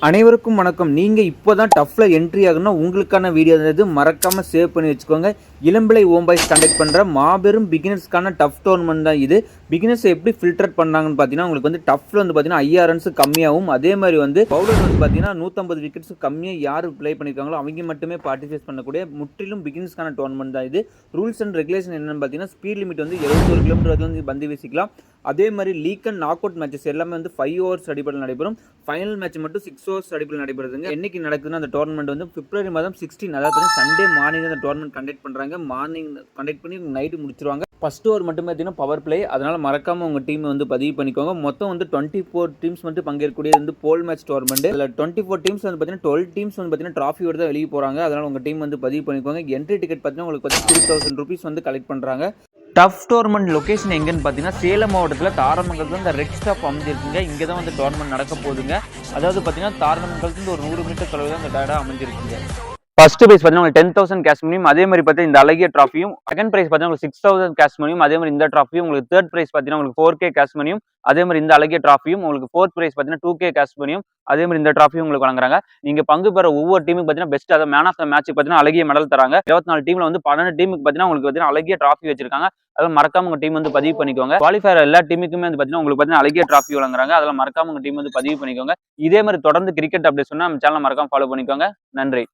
அனைவருக்கும் வணக்கம். நீங்கள் இப்போ தான் டஃப்பில் என்ட்ரி ஆகணும்னா உங்களுக்கான வீடியோ இருந்தது மறக்காமல் சேவ் பண்ணி வச்சுக்கோங்க. இளம்பிள்ளை ஓம்பாய்ஸ் கண்டக்ட் பண்ணுற மாபெரும் பிகினர்ஸ்க்கான டஃப் டோர்னமெண்ட் தான் இது. பிகினர்ஸ் எப்படி ஃபில்டர் பண்ணாங்கன்னு பார்த்தீங்கன்னா உங்களுக்கு வந்து டஃப்பில் வந்து பார்த்தீங்கன்னா 5000 ரன்ஸ் கம்மியாகவும், அதே மாதிரி வந்து பவுலர் வந்து பார்த்தீங்கன்னா 150 விக்கெட்ஸ் கம்மியாக யார் ப்ளே பண்ணியிருக்காங்களோ அவங்க மட்டுமே பார்ட்டிசிபேட் பண்ணக்கூடிய முற்றிலும் பிகினர்ஸ்க்கான டோர்னமெண்ட் தான் இது. ரூல்ஸ் அண்ட் ரெகுலேஷன் என்னென்னு பார்த்தீங்கன்னா ஸ்பீட் லிமிட் வந்து 71 கிலோமீட்டர் வந்து பந்து வீசிக்கலாம். அதே மாதிரி league and knockout matches எல்லாமே வந்து 5 ஓவர்ஸ் அடிப்படையில் நடைபெறும். ஃபைனல் மேட்ச் மட்டும் 6 ஓவர்ஸ் அடிப்படையில் நடைபெறுதுங்க. என்னைக்கு நடக்குதுன்னா அந்த டோர்னமெண்ட் வந்து பிப்ரவரி மாதம் 16, அதாவது சண்டே மார்னிங் அந்த டோர்னமெண்ட் கண்டக்ட் பண்ணுறாங்க. மார்னிங் கண்டக்ட் பண்ணி நைட்டு முடிச்சிருவாங்க. ஃபர்ஸ்ட் ஓவர் மட்டுமே பார்த்தீங்கன்னா பவர் பிளே, அதனால மறக்காம உங்கள் டீம் வந்து பதிவு பண்ணிக்கோங்க. மொத்தம் வந்து 24 டீம்ஸ் வந்து பங்கேற்கக்கூடிய வந்து போல் மேட்ச் டோர்னமெண்ட். அதில் 24 டீம்ஸ் வந்து பார்த்தீங்கன்னா 12 டீம்ஸ் வந்து பார்த்தீங்கன்னா ட்ராஃபியோட தான் வெளியே போகிறாங்க. அதனால உங்கள் டீம் வந்து பதிவு பண்ணிக்கோங்க. என்ட்ரி டிக்கெட் பார்த்தீங்கன்னா உங்களுக்கு வந்து 2000 rupees வந்து கலெக்ட் பண்ணுறாங்க. டஃப் டோர்னமெண்ட் லொகேஷன் எங்கன்னு பார்த்தீங்கன்னா சேலம் மாவட்டத்தில் தாரமங்கலத்தில் இந்த ரெட் ஸ்டாப் அமைஞ்சிருக்குங்க. இங்கே தான் வந்து டோர்னமெண்ட் நடக்க போகுதுங்க. அதாவது பார்த்தீங்கன்னா தாரமங்கலத்துலேருந்து ஒரு 100 மீட்டர் தொலைவில் தான் இந்த இடம் அமைஞ்சிருக்குங்க. ஃபர்ஸ்ட் பிரைஸ் பார்த்தீங்கன்னா 10,000 கேஷ் மணியும், அதே மாதிரி பார்த்தீங்கன்னா இந்த அழகிய ட்ராஃபியும். செகண்ட் பிரைஸ் பார்த்தீங்கன்னா உங்களுக்கு 6000 கேஷ் மணியும், அதே மாதிரி இந்த ட்ராஃபியும். உங்களுக்கு தேர்ட் பிரைஸ் பார்த்தீங்கன்னா உங்களுக்கு 4K கேஷ் மணியும், அதே மாதிரி இந்த அழகிய ட்ராஃபியும். உங்களுக்கு ஃபோர்த் பிரைஸ் பார்த்தீங்கன்னா 2K கேஷ் மணியும், அதே மாதிரி இந்த ட்ராஃபியும் உங்களுக்கு வழங்குறாங்க. நீங்க பங்கு பெற ஒவ்வொரு டீமுக்கு பார்த்தீங்கன்னா பெஸ்ட், அதாவது மேன் ஆஃப் த மேட்ச் பார்த்தீங்கன்னா அழகிய மெடல் தராங்க. 24 டீம்ல வந்து 12 டீமுக்கு பார்த்தீங்கன்னா உங்களுக்கு பார்த்தீங்கன்னா அழகிய ட்ராஃபி வச்சிருக்காங்க. அதெல்லாம் மறக்காம உங்க டீம் வந்து பதிவு பண்ணிக்கோங்க. குவாலிஃபயர் எல்லா டீமுக்குமே வந்து பார்த்தீங்கன்னா உங்களுக்கு பார்த்தீங்கன்னா அழகிய ட்ராஃபி வழங்குறாங்க. அதெல்லாம் மறக்காம உங்க டீம் வந்து பதிவு பண்ணிக்கோங்க. இதே மாதிரி தொடர்ந்து கிரிக்கெட் அப்டேட் சொன்னா நம்ம சேனலை மறக்காம ஃபாலோ பண்ணிக்கோங்க. நன்றி.